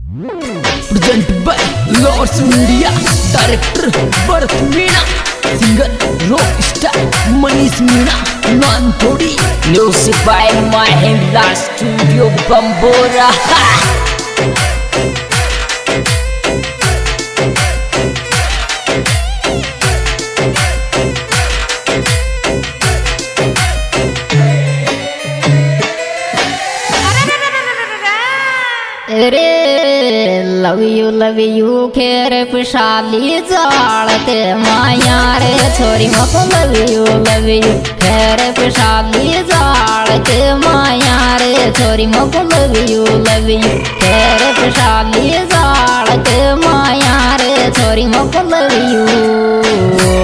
Presented by Lords Media. Director Bharat Meena. Singer rock star Manish Meena. Non-Thodi. Music by Mahindra Studio Bambora. रे love you Kher पिशाली जाल के माया रे छोरी मको love you Kher पिशाली जाल के माया रे छोरी मको लव यू खेर पिशाली जाल के माया रे छोरी मको लव यू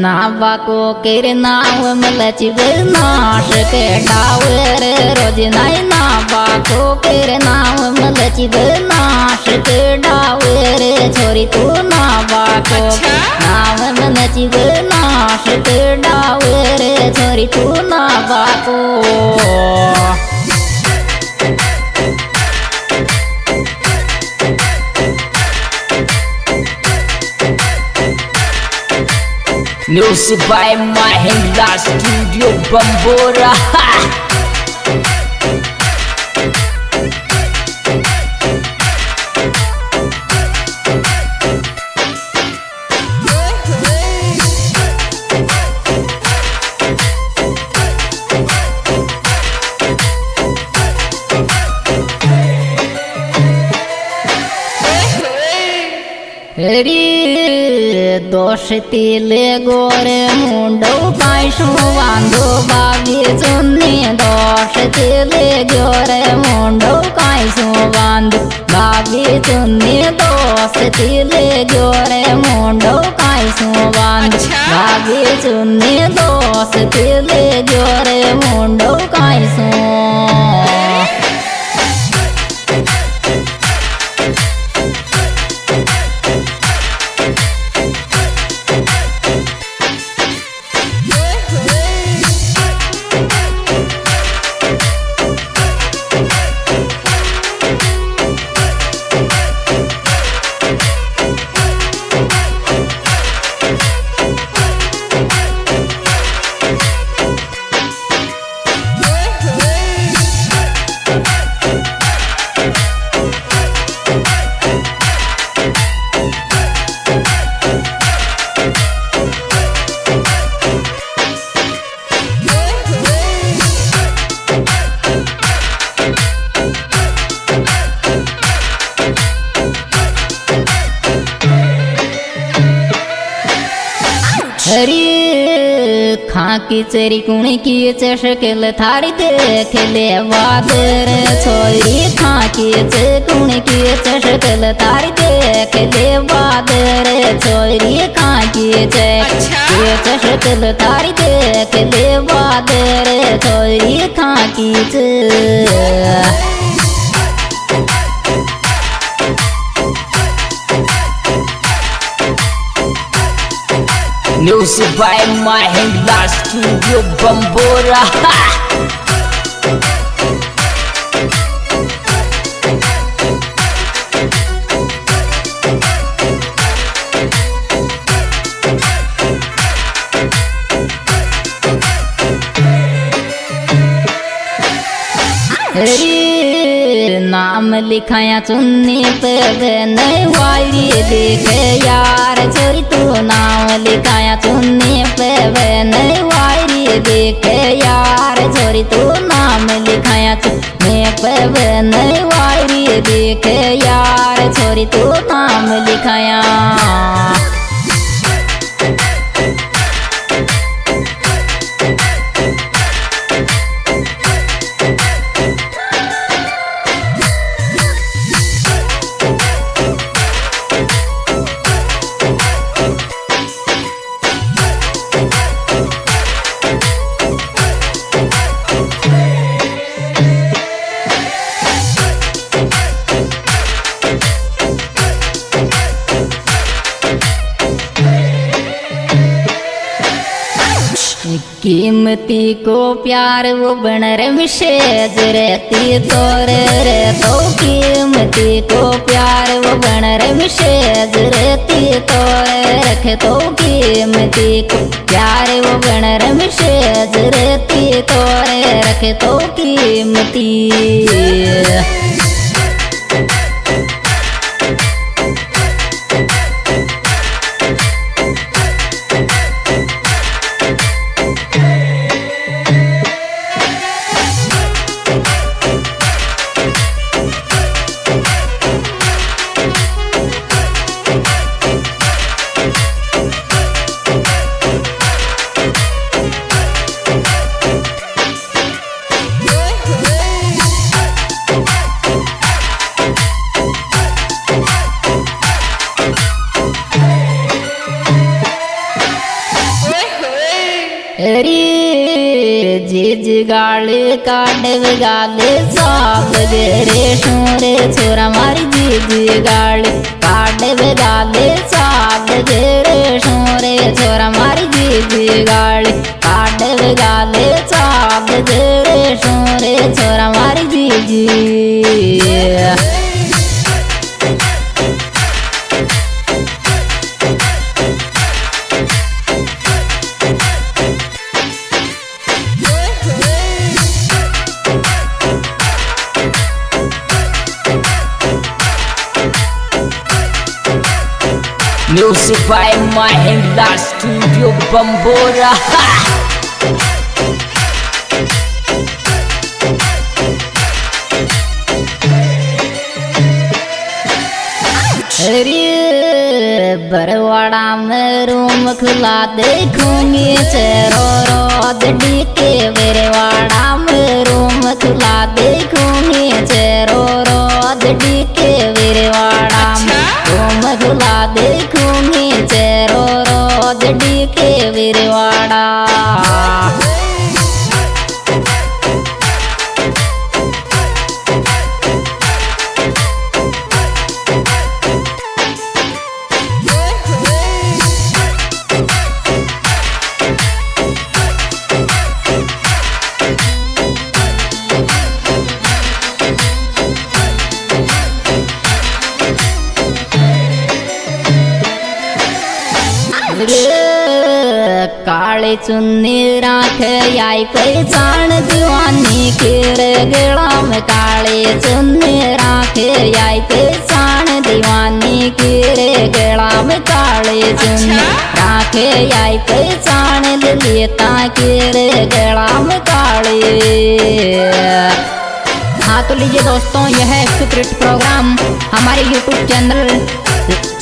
नावा को किर नाव मलची नाश के डावर रोज नाई नावा को किर नाव मलची नाश के डावर छोरी तू नावा को नाव मलची नाश के डावर छोरी तू नावा को Music by Mahindra Studio Bambora. दोष तिले गोरे मुंडो पायसो बांधो बाबी चुन्नी दोष तिले गोरे मुंडो कायसो बांधो बाबी चुन्नी दोष तिले गोरे मुंडो कायसो बांधो बाबी चुन्नी दोष तिले गोरे मुंडो कायसो खाकी चेरी कुणी की चशकेल थारी देख ले वादर छोरी खाकी चे कुणी की चशकेल थारी देख ले वादर छोरी खाकी चे चशकेल थारी देख ले वादर छोरी खाकी चे Music by Mahindra Studio Bambora. नाम लिखाया चुन्नी पे नहीं वाली देखे यार छोरी तू नाम लिखाया चुन्नी पे नहीं वाली देखे यार छोरी तू नाम लिखाया चुन्नी पे नहीं वाली देखे यार छोरी तू नाम लिखाया कीमती को प्यार वो बनर विशेष रहती तोरे रे तो कीमती को प्यार वो बनर विशेष रहती तोरे रख तो कीमती को प्यार वो बनर विशेष रहती तोरे रख तो कीमती। जिज गाले काटे गाले साल रे शोरे छोरा मारी जिज गाले काटे गाले साल रे शोरे छोरा मारी जिज गाले काटे गाले साल रे शोरे छोरा मारी जिज। Music by Mahindra Studio Bambora. अरे बरवाड़ा में रूम खुला देखूंगी चेरो रोज डीके बरवाड़ा में रूम खुला देखूंगी चेरो रोज डीके बरवाड़ा में रूम खुला देखूंगी चेरो रोज डीके बरवाड़ा। काले चुन्नी राख आई पहचान दीवानी के गला में काले चुन्नी राख आई पहचान दीवानी के गला में काले चुन्नी राख आई पहचान लेता के गला में काले। हाँ तो लीजिए दोस्तों, यह है सुपरहिट प्रोग्राम हमारे YouTube channel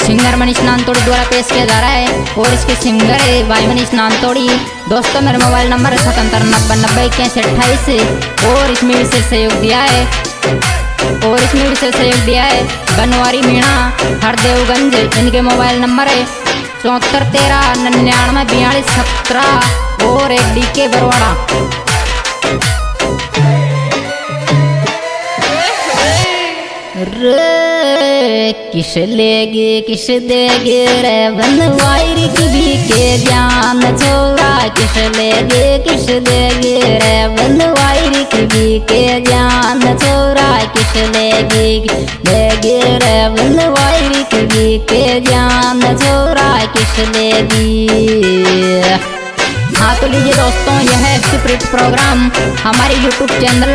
singer Manish Nantodi द्वारा पेश किया जा रहा है और इसके सिंगर है भाई मनीष नानतोड़ी। दोस्तों मेरा मोबाइल नंबर है 7790908128 और इसमें विशेष सहयोग दिया है बनवारी मीणा हरदेवगंज। इनके मोबाइल नंबर है 7413994217 और एक DK बरवाड़ा। किस लेगे किस देगे रे बनवारी की भी के जान छोरा किस लेगे किस देगे रे बनवारी की भी के जान छोरा किस लेगे रे बनवारी की भी के जान छोरा किस लेगी। हाँ तो लीजिए दोस्तों, यह है सुपरहिट प्रोग्राम हमारे YouTube channel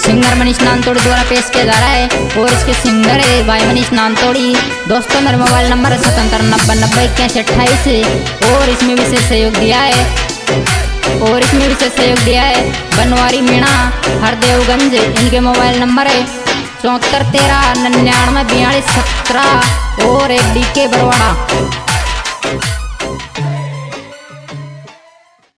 singer Manish Nantodi द्वारा पेश किया जा रहा है और इसके सिंगर है भाई मनीष नानतोड़ी। दोस्तों मेरा मोबाइल नंबर है 7790908128 और इसमें विशेष सहयोग दिया है बनवारी मीणा हरदेवगंज। इनके मोबाइल नंबर है 7413994217 और एक DK बरवाड़ा।